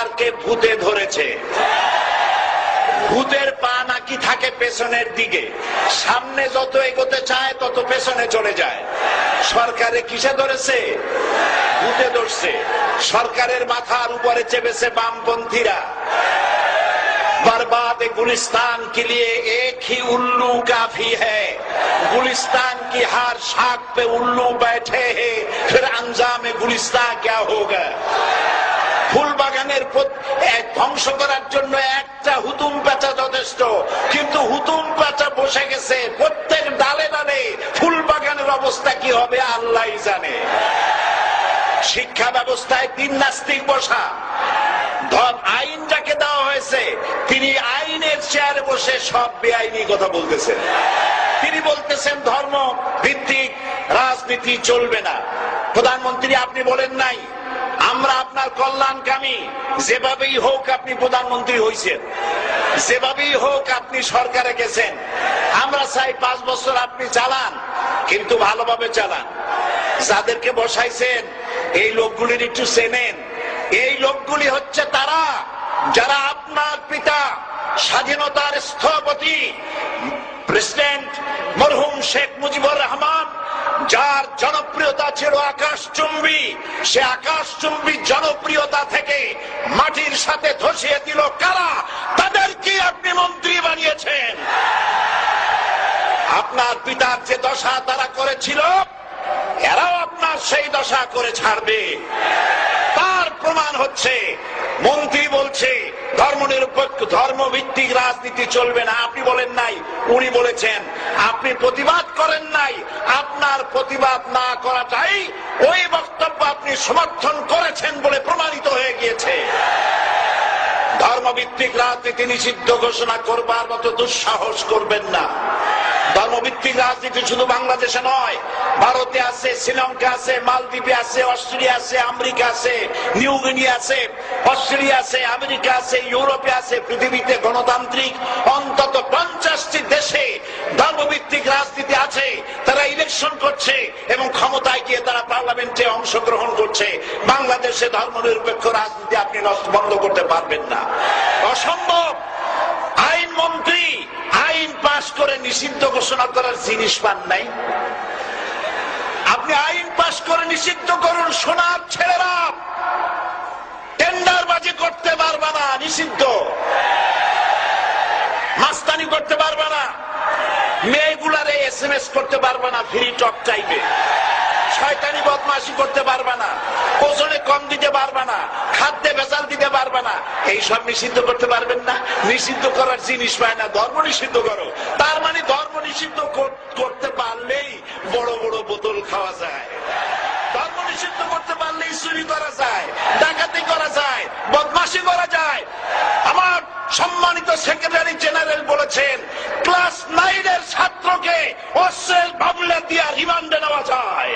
সরকারকে ভূতে ধরেছে। ভূতের পা নাকি থাকে পেছনের দিকে, সামনে যত এগোতে চায় তত পেছনে চলে যায়। সরকারে কিসে ধরেছে? ভূতে ধরছে। সরকারের মাথার উপরে চেপেছে বামপন্থীরা। बर्बाद गुलिस्तान के लिए एक ही उल्लू काफी है, गुलिस्तान की हर शाख पे उल्लू बैठे हैं, फिर अंजाम गुलिस्तान क्या होगा। ফুল বাগানের ধ্বংস করার জন্য একটা হুতুম পেঁচা যথেষ্ট, কিন্তু হুতুম পেঁচা বসে গেছে প্রত্যেক ডালে ডালে। ফুল বাগানের অবস্থা কি হবে আল্লাহই জানে। শিক্ষা ব্যবস্থায় তিন নাস্তিক বসা। আইন যাকে দেওয়া হয়েছে তিনি আইনের চেয়ারে বসে সব বেআইনি কথা বলতেছেন। তিনি বলতেছেন ধর্ম ভিত্তিক রাজনীতি চলবে না। প্রধানমন্ত্রী আপনি বলেন নাই আমরা আপনার কল্যাণকামী, যেভাবেই হোক আপনি প্রধানমন্ত্রী হয়েছেন, যেভাবেই হোক আপনি সরকারে গেছেন, আমরা চাই 5 বছর আপনি চালান, কিন্তু ভালোভাবে চালান। যাদেরকে বসাইছেন এই লোকগুলির একটু চেনেন। এই লোকগুলি হচ্ছে তারা যারা আপনার পিতা স্বাধীনতার স্থপতি প্রেসিডেন্ট মরহুম শেখ মুজিবুর রহমান, যার জনপ্রিয়তা ছিল আকাশচুম্বী, সে আকাশচুম্বী জনপ্রিয়তা থেকে মাটির সাথে ধসিয়ে দিল কারা? তাদেরকে আপনি মন্ত্রী বানিয়েছেন। আপনার পিতার যে দশা তারা করেছিল, এরাও আপনার সেই দশা করে ছাড়বে। তার প্রমাণ হচ্ছে মন্ত্রী বলছে ধর্মনিরপেক্ষ ধর্মভিত্তিক রাজনীতি চলবে না। আপনি বলেন নাই, উনি বলেছেন। আপনি প্রতিবাদ করেন নাই। আপনার প্রতিবাদ না করাটাই ওই বক্তব্য আপনি সমর্থন করেছেন বলে প্রমাণিত হয়ে গিয়েছে। ধর্মভিত্তিক রাজনীতি নিষিদ্ধ ঘোষণা করবার মতো দুঃসাহস করবেন না। ধর্মভিত্তিক রাজনীতি শুধু বাংলাদেশে নয়, ভারতে আছে, শ্রীলঙ্কা আছে, মালদ্বীপে আছে, অস্ট্রেলিয়া আছে, আমেরিকা আছে, নিউ গিনি আছে, অস্ট্রেলিয়া আছে, আমেরিকা আছে, ইউরোপে আছে। পৃথিবীতে গণতান্ত্রিক অন্তত 50টি দেশে ধর্মভিত্তিক রাজনীতি আছে। তারা ইলেকশন করছে এবং ক্ষমতায় গিয়ে তারা পার্লামেন্টে অংশগ্রহণ করছে। বাংলাদেশে ধর্মনিরপেক্ষ রাজনীতি আপনি বন্ধ করতে পারবেন না, অসম্ভব। আইনমন্ত্রী আইন পাশ করে নিষিদ্ধ ঘোষণা করার জিনিস পান নাই। আপনি আইন পাশ করে নিষিদ্ধ করুন, সোনার ছেলেরা টেন্ডারবাজি করতে পারবে না, নিষিদ্ধ। মাস্তানি করতে পারবে না, মেয়েগুলারে SMS করতে পারবে না, ফ্রি টক চাইবে। শয়তানি বদমাশি করতে পারবে না, ওজনে কম দিতে পারবে না, খাদ্যে ভেজাল দিতে পারবে না। এইসব নিষিদ্ধ করতে পারবেন না। নিষিদ্ধ করার জিনিস পায় না, ধর্ম নিষিদ্ধ করো। তার মানে ধর্ম নিষিদ্ধ করতে পারলেই বড় বড় বোতল খাওয়া যায়। ধর্ম নিষিদ্ধ করতে পারলেই চুরি করা যায়, ডাকাতি করা যায়, বদমাশি করা যায়। আমার সম্মানিত সেক্রেটারি জেনারেল বলেছেন ক্লাস 9 এর ছাত্রকে অশ্লীল মামলা দিয়ে রিমান্ডে নেওয়া যায়।